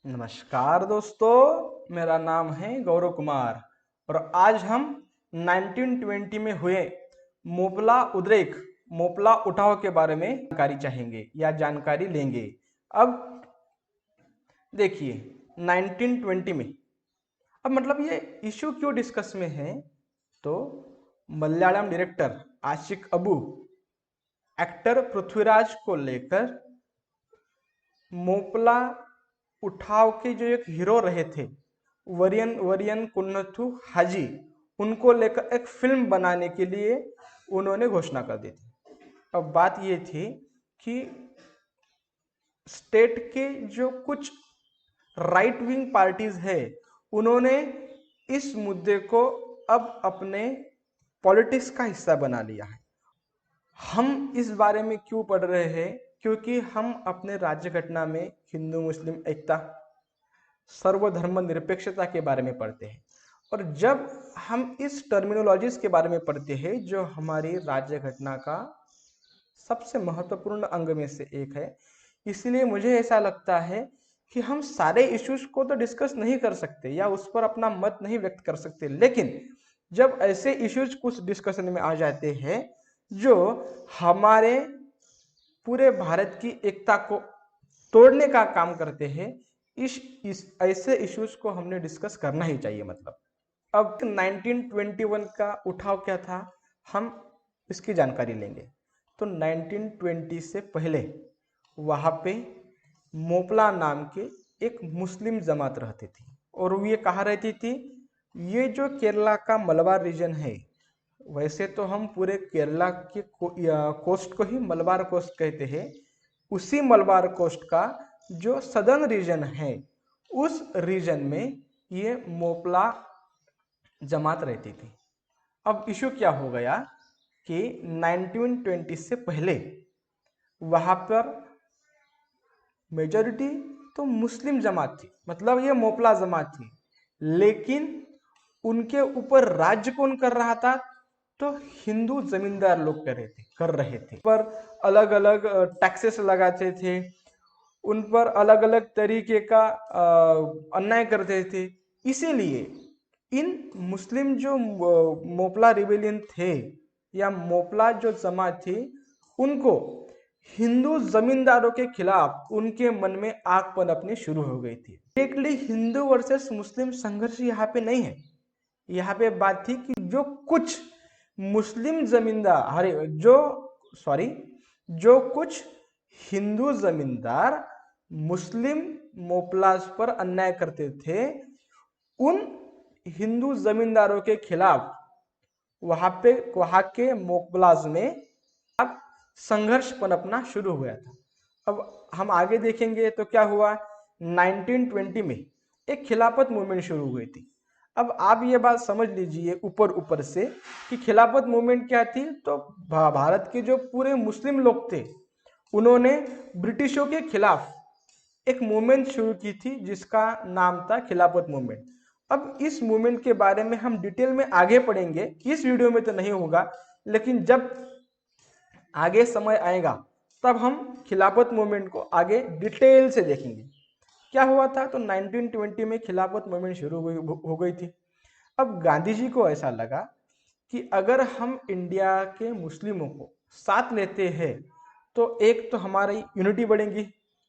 नमस्कार दोस्तों, मेरा नाम है गौरव कुमार और आज हम 1920 में हुए मोपला उद्रेक मोपला उठाव के बारे में जानकारी चाहेंगे या जानकारी लेंगे। अब देखिए 1920 में अब मतलब ये इशू क्यों डिस्कस में है, तो मलयालम डायरेक्टर आशिक अबू एक्टर पृथ्वीराज को लेकर मोपला उठाव के जो एक हीरो रहे थे वरियन वरियन कुन्नथु हाजी, उनको लेकर एक फिल्म बनाने के लिए उन्होंने घोषणा कर दी थी। अब बात ये थी कि स्टेट के जो कुछ राइट विंग पार्टीज है उन्होंने इस मुद्दे को अब अपने पॉलिटिक्स का हिस्सा बना लिया है। हम इस बारे में क्यों पढ़ रहे हैं? क्योंकि हम अपने राज्य घटना में हिंदू मुस्लिम एकता, सर्वधर्म निरपेक्षता के बारे में पढ़ते हैं और जब हम इस टर्मिनोलॉजीज के बारे में पढ़ते हैं जो हमारी राज्य घटना का सबसे महत्वपूर्ण अंग में से एक है, इसलिए मुझे ऐसा लगता है कि हम सारे इश्यूज को तो डिस्कस नहीं कर सकते या उस पर अपना मत नहीं व्यक्त कर सकते, लेकिन जब ऐसे इश्यूज कुछ डिस्कशन में आ जाते हैं जो हमारे पूरे भारत की एकता को तोड़ने का काम करते हैं, इस ऐसे इश्यूज को हमने डिस्कस करना ही चाहिए। मतलब अब 1921 का उठाव क्या था, हम इसकी जानकारी लेंगे। तो 1920 से पहले वहाँ पे मोपला नाम के एक मुस्लिम जमात रहती थी और ये कहाँ रहती थी? ये जो केरला का मलबार रीजन है, वैसे तो हम पूरे केरला के कोस्ट को ही मलबार कोस्ट कहते हैं, उसी मलबार कोस्ट का जो सदर्न रीजन है उस रीजन में ये मोपला जमात रहती थी। अब इशू क्या हो गया कि 1920 से पहले वहां पर मेजॉरिटी तो मुस्लिम जमात थी, मतलब ये मोपला जमात थी, लेकिन उनके ऊपर राज्य कौन कर रहा था? तो हिंदू जमींदार लोग कर रहे थे पर अलग अलग टैक्सेस लगाते थे, उन पर अलग अलग तरीके का अन्याय करते थे। इसीलिए इन मुस्लिम जो मोपला रिबेलियन थे या मोपला जो जमात थी, उनको हिंदू जमींदारों के खिलाफ उनके मन में आग पनपनी शुरू हो गई थी। डायरेक्टली हिंदू वर्सेस मुस्लिम संघर्ष यहाँ पे नहीं है, यहाँ पे बात थी कि जो कुछ मुस्लिम जमींदार अरे जो कुछ हिंदू जमींदार मुस्लिम मोपलास पर अन्याय करते थे, उन हिंदू जमींदारों के खिलाफ वहां के मोपलाज में अब संघर्ष पनपना शुरू हुआ था। अब हम आगे देखेंगे तो क्या हुआ, 1920 में एक खिलाफत मूवमेंट शुरू हुई थी। अब आप ये बात समझ लीजिए ऊपर ऊपर से कि खिलाफत मूवमेंट क्या थी। तो भारत के जो पूरे मुस्लिम लोग थे उन्होंने ब्रिटिशों के खिलाफ एक मूवमेंट शुरू की थी जिसका नाम था खिलाफत मूवमेंट। अब इस मूवमेंट के बारे में हम डिटेल में आगे पढ़ेंगे, इस वीडियो में तो नहीं होगा, लेकिन जब आगे समय आएगा तब हम खिलाफत मूवमेंट को आगे डिटेल से देखेंगे। क्या हुआ था? तो 1920 में खिलाफत मूवमेंट शुरू हो गई थी। अब गांधी जी को ऐसा लगा कि अगर हम इंडिया के मुस्लिमों को साथ लेते हैं तो एक तो हमारी यूनिटी बढ़ेगी,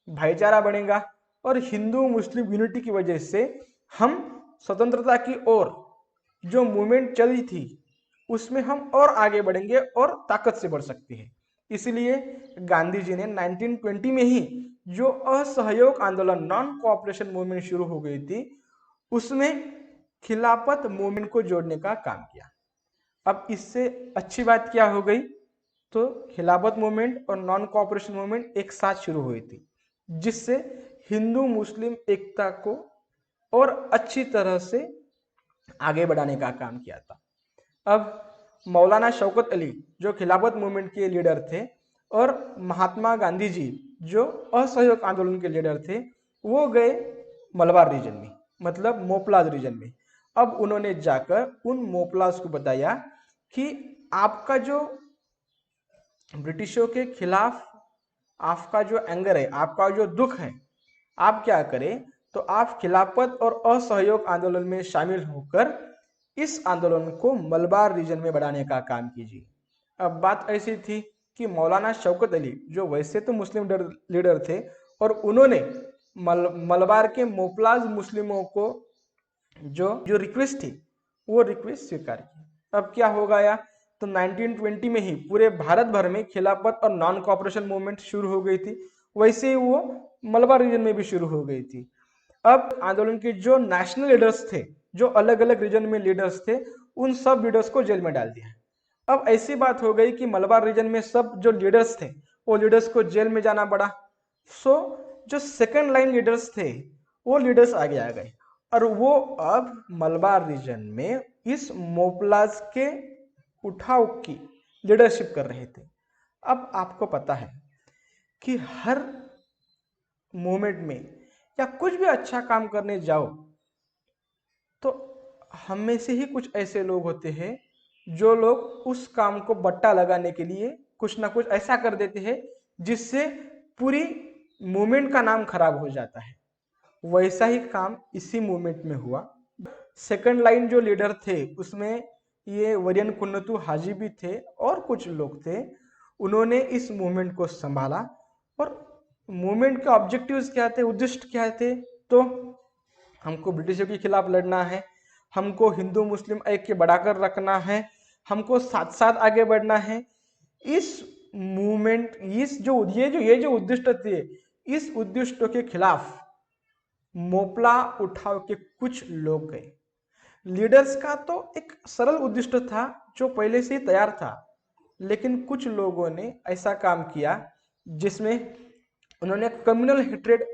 भाईचारा बढ़ेगा और हिंदू मुस्लिम यूनिटी की वजह से हम स्वतंत्रता की ओर जो मूवमेंट चली थी उसमें हम और आगे बढ़ेंगे और ताकत से बढ़ सकते हैं। इसलिए गांधी जी ने 1920 में ही जो असहयोग आंदोलन नॉन कोऑपरेशन मूवमेंट शुरू हो गई थी उसमें खिलाफत मूवमेंट को जोड़ने का काम किया। अब इससे अच्छी बात क्या हो गई, तो खिलाफत मूवमेंट और नॉन कोऑपरेशन मूवमेंट एक साथ शुरू हुई थी जिससे हिंदू मुस्लिम एकता को और अच्छी तरह से आगे बढ़ाने का काम किया था। अब मौलाना शौकत अली जो खिलाफत मूवमेंट के लीडर थे और महात्मा गांधी जी जो असहयोग आंदोलन के लीडर थे, वो गए मलबार रीजन में, मतलब मोपलाज रीजन में। अब उन्होंने जाकर उन मोपलाज को बताया कि आपका जो ब्रिटिशों के खिलाफ आपका जो एंगर है, आपका जो दुख है, आप क्या करें तो आप खिलाफत और असहयोग आंदोलन में शामिल होकर इस आंदोलन को मलबार रीजन में बढ़ाने का काम कीजिए। अब बात ऐसी थी कि मौलाना शौकत अली जो वैसे तो मुस्लिम लीडर थे और उन्होंने मलबार के मोपलाज मुस्लिमों को जो जो रिक्वेस्ट थी वो रिक्वेस्ट स्वीकार की। अब क्या हो गया, तो 1920 में ही पूरे भारत भर में खिलाफत और नॉन कॉपरेशन मूवमेंट शुरू हो गई थी, वैसे ही वो मलबार रीजन में भी शुरू हो गई थी। अब आंदोलन के जो नेशनल लीडर्स थे, जो अलग अलग रीजन में लीडर्स थे, उन सब लीडर्स को जेल में डाल दिया। अब ऐसी बात हो गई कि मलबार रीजन में सब जो लीडर्स थे वो लीडर्स को जेल में जाना पड़ा। सो जो सेकंड लाइन लीडर्स थे वो लीडर्स आगे आ गए और वो अब मलबार रीजन में इस मोपलाज के उठाव की लीडरशिप कर रहे थे। अब आपको पता है कि हर मूवमेंट में या कुछ भी अच्छा काम करने जाओ तो हम में से ही कुछ ऐसे लोग होते हैं जो लोग उस काम को बट्टा लगाने के लिए कुछ ना कुछ ऐसा कर देते हैं जिससे पूरी मूवमेंट का नाम खराब हो जाता है। वैसा ही काम इसी मूवमेंट में हुआ। सेकंड लाइन जो लीडर थे उसमें ये वरियन कुन्नतु हाजी भी थे और कुछ लोग थे। उन्होंने इस मूवमेंट को संभाला और मूवमेंट के ऑब्जेक्टिव्स क्या थे, उद्देश्य क्या थे, तो हमको ब्रिटिशों के खिलाफ लड़ना है, हमको हिंदू मुस्लिम ऐक्य बढ़ाकर रखना है, हमको साथ साथ आगे बढ़ना है। इस मूवमेंट ये जो उद्देश्य थे, इस उद्देश्यों के खिलाफ मोपला उठाव के कुछ लोग गए। लीडर्स का तो एक सरल उद्देश्य था जो पहले से ही तैयार था, लेकिन कुछ लोगों ने ऐसा काम किया जिसमें उन्होंने कम्युनल हेट्रेड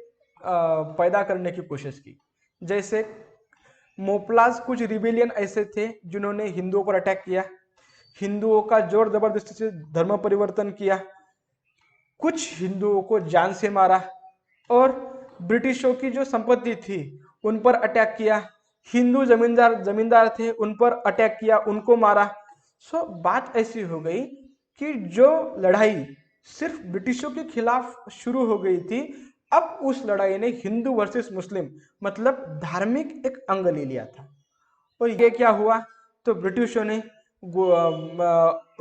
पैदा करने की कोशिश की। जैसे मोपलाज कुछ रिबेलियन ऐसे थे जिन्होंने हिंदुओं पर अटैक किया, हिंदुओं का जोर जबरदस्ती से धर्म परिवर्तन किया, कुछ हिंदुओं को जान से मारा और ब्रिटिशों की जो संपत्ति थी उन पर अटैक किया। हिंदू जमींदार थे उन पर अटैक किया, उनको मारा। सो बात ऐसी हो गई कि जो लड़ाई सिर्फ ब्रिटिशों के खिलाफ शुरू हो गई थी, अब उस लड़ाई ने हिंदू वर्सेस मुस्लिम मतलब धार्मिक एक अंग ले लिया था। और ये क्या हुआ, तो ब्रिटिशों ने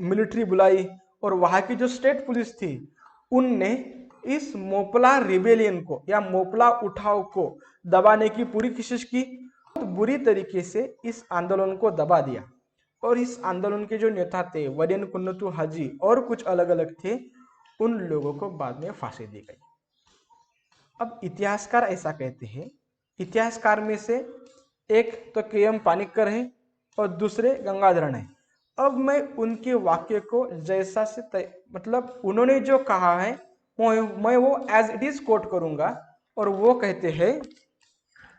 मिलिट्री बुलाई और वहां की जो स्टेट पुलिस थी उनने इस मोपला रिबेलियन को या मोपला उठाव को दबाने की पूरी कोशिश की। बहुत बुरी तरीके से इस आंदोलन को दबा दिया और इस आंदोलन के जो नेता थे वरियन कुन्नतु हाजी और कुछ अलग अलग थे, उन लोगों को बाद में फांसी दी गई। अब इतिहासकार ऐसा कहते हैं, इतिहासकार में से एक तो के.एम. पानिक्कर है और दूसरे गंगाधरण है। अब मैं उनके वाक्य को जैसा से मतलब उन्होंने जो कहा है मैं वो एज इट इज कोट करूंगा। और वो कहते हैं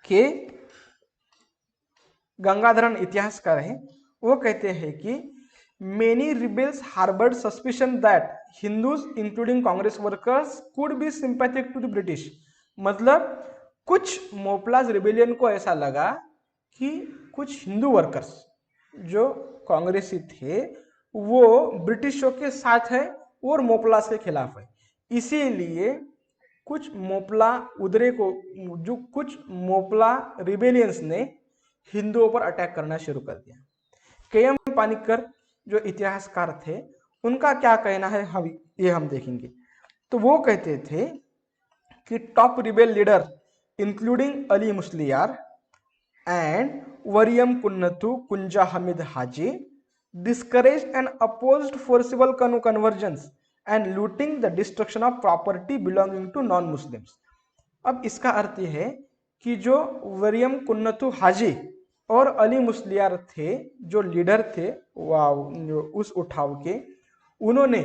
कि गंगाधरण इतिहासकार है, वो कहते हैं कि many rebels harboured suspicion that Hindus including Congress workers could be sympathetic to the British. मतलब कुछ मोपलाज रिबेलियन को ऐसा लगा कि कुछ हिंदू वर्कर्स जो कांग्रेसी थे वो ब्रिटिशों के साथ है और मोपलाज के खिलाफ है, इसीलिए कुछ मोपला उदरे को जो कुछ मोपला रिबेलियंस ने हिंदुओं पर अटैक करना शुरू कर दिया। के.एम. पानिक्कर जो इतिहासकार थे उनका क्या कहना है हम देखेंगे। तो वो कहते थे कि top rebel leader including Ali Musliyar and Variyamkunnath Kunjahammed Haji discouraged and opposed forcible conversions and looting the destruction of property belonging to non-Muslims। अब इसका अर्थ यह है कि जो वरियम कुन्नतु हाजी और अली मुस्लियार थे जो लीडर थे उस उठाव के, उन्होंने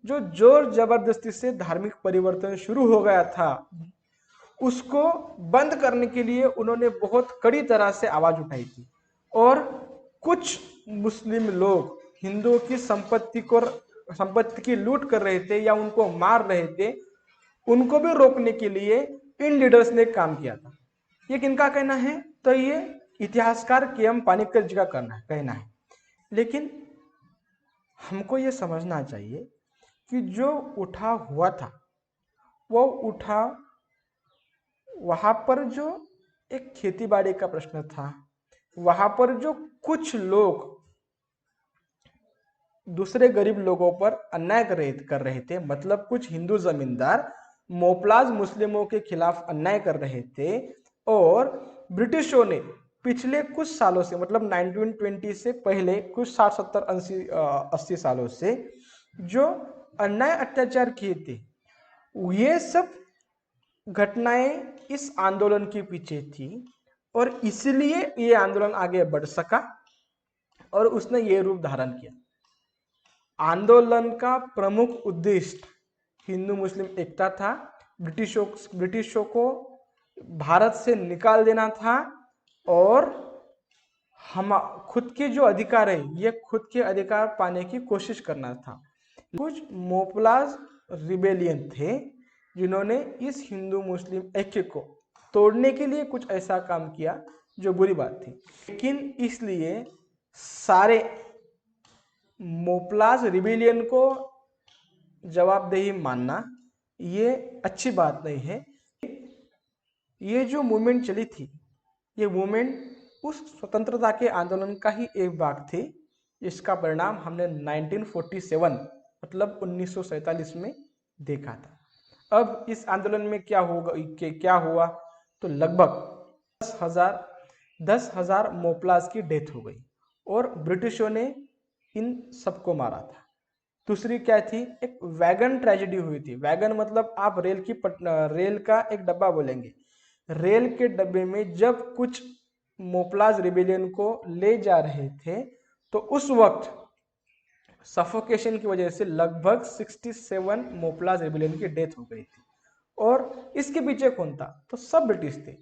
जो जोर जबरदस्ती से धार्मिक परिवर्तन शुरू हो गया था उसको बंद करने के लिए उन्होंने बहुत कड़ी तरह से आवाज उठाई थी। और कुछ मुस्लिम लोग हिंदुओं की संपत्ति की लूट कर रहे थे या उनको मार रहे थे, उनको भी रोकने के लिए इन लीडर्स ने काम किया था। ये किनका कहना है, तो ये इतिहासकार के.एम. पानिक्कर जी का कहना है। लेकिन हमको ये समझना चाहिए कि जो उठाव हुआ था वो उठाव वहां पर जो एक खेतीबाड़ी का प्रश्न था। वहां पर जो कुछ लोग दूसरे गरीब लोगों पर अन्याय कर रहे थे, मतलब कुछ हिंदू जमींदार मोपलाज मुस्लिमों के खिलाफ अन्याय कर रहे थे, और ब्रिटिशों ने पिछले कुछ सालों से, मतलब 1920 से पहले कुछ 60 70 80 सालों से जो अन्याय अत्याचार किए थे, ये सब घटनाएं इस आंदोलन के पीछे थी, और इसलिए ये आंदोलन आगे बढ़ सका और उसने ये रूप धारण किया। आंदोलन का प्रमुख उद्देश्य हिंदू मुस्लिम एकता था, ब्रिटिशों को भारत से निकाल देना था, और हम खुद के जो अधिकार है, ये खुद के अधिकार पाने की कोशिश करना था। कुछ मोपलाज रिबेलियन थे जिन्होंने इस हिंदू मुस्लिम ऐक्य को तोड़ने के लिए कुछ ऐसा काम किया जो बुरी बात थी, लेकिन इसलिए सारे मोपलाज रिबेलियन को जवाबदेही मानना ये अच्छी बात नहीं है। ये जो मूवमेंट चली थी, ये मूवमेंट उस स्वतंत्रता के आंदोलन का ही एक भाग थी, जिसका परिणाम हमने 1947 मतलब 1947 में देखा था। अब इस आंदोलन में क्या हुआ, तो लगभग 10,000 मोपलाज की डेथ हो गई, और ब्रिटिशों ने इन सबको मारा था। दूसरी क्या थी, एक वैगन ट्रेजेडी हुई थी। वैगन मतलब आप रेल का एक डब्बा बोलेंगे। रेल के डब्बे में जब कुछ मोपलाज रिबेलियन को ले जा रहे थे, तो उस वक्त सफोकेशन की वजह से लगभग 67 मोपलाज रिबेलियन की डेथ हो गई थी। और इसके पीछे कौन था, तो सब ब्रिटिश थे।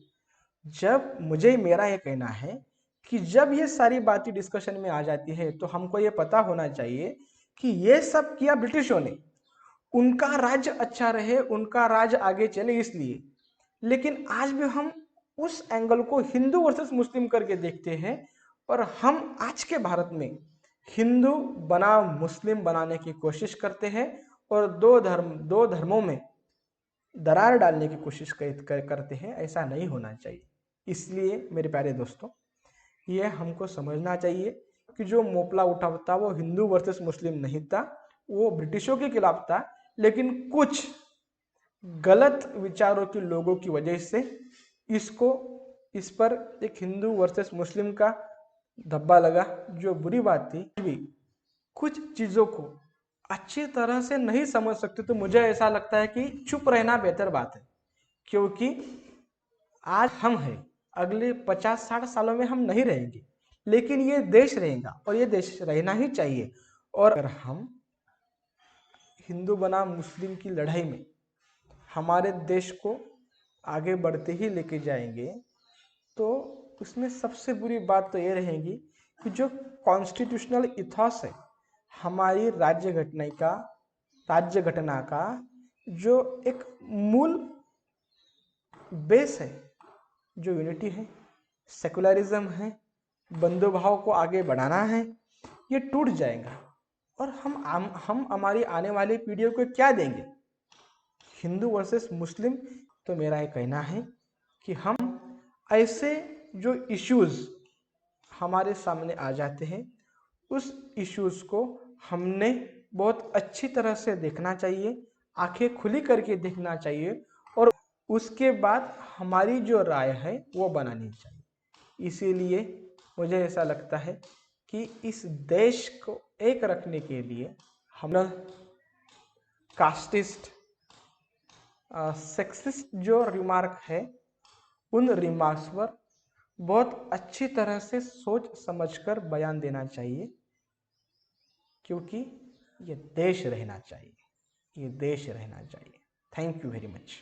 मेरा ये कहना है कि जब ये सारी बातें डिस्कशन में आ जाती है, तो हमको ये पता होना चाहिए कि ये सब किया ब्रिटिशों ने, उनका राज्य अच्छा रहे, उनका राज्य आगे चले इसलिए। लेकिन आज भी हम उस एंगल को हिंदू वर्सेस मुस्लिम करके देखते हैं, और हम आज के भारत में हिंदू बनाम मुस्लिम बनाने की कोशिश करते हैं, और दो धर्मों में दरार डालने की कोशिश करते हैं। ऐसा नहीं होना चाहिए। इसलिए मेरे प्यारे दोस्तों, ये हमको समझना चाहिए कि जो मोपला उठा था वो हिंदू वर्सेस मुस्लिम नहीं था, वो ब्रिटिशों के खिलाफ था, लेकिन कुछ गलत विचारों के लोगों की वजह से इस पर एक हिंदू वर्सेस मुस्लिम का धब्बा लगा, जो बुरी बात थी। भी कुछ चीजों को अच्छी तरह से नहीं समझ सकते, तो मुझे ऐसा लगता है कि चुप रहना बेहतर बात है, क्योंकि आज हम हैं, अगले 50-60 सालों में हम नहीं रहेंगे, लेकिन ये देश रहेगा, और ये देश रहना ही चाहिए। और अगर हम हिंदू बनाम मुस्लिम की लड़ाई में हमारे देश को आगे बढ़ते ही लेके जाएंगे, तो उसमें सबसे बुरी बात तो ये रहेगी कि जो कॉन्स्टिट्यूशनल इथॉस है हमारी राज्य घटना का जो एक मूल बेस है, जो यूनिटी है, सेकुलरिज्म है, बंधुभाव को आगे बढ़ाना है, ये टूट जाएगा। और हम हमारी आने वाली पीढ़ियों को क्या देंगे, हिंदू वर्सेस मुस्लिम। तो मेरा ये कहना है कि हम ऐसे जो इश्यूज हमारे सामने आ जाते हैं, उस इश्यूज को हमने बहुत अच्छी तरह से देखना चाहिए, आंखें खुली करके देखना चाहिए, और उसके बाद हमारी जो राय है वो बनानी चाहिए। इसीलिए मुझे ऐसा लगता है कि इस देश को एक रखने के लिए हम कास्टिस्ट सेक्सिस्ट जो रिमार्क है, उन रिमार्क्स पर बहुत अच्छी तरह से सोच समझकर बयान देना चाहिए, क्योंकि ये देश रहना चाहिए, ये देश रहना चाहिए। Thank you very much.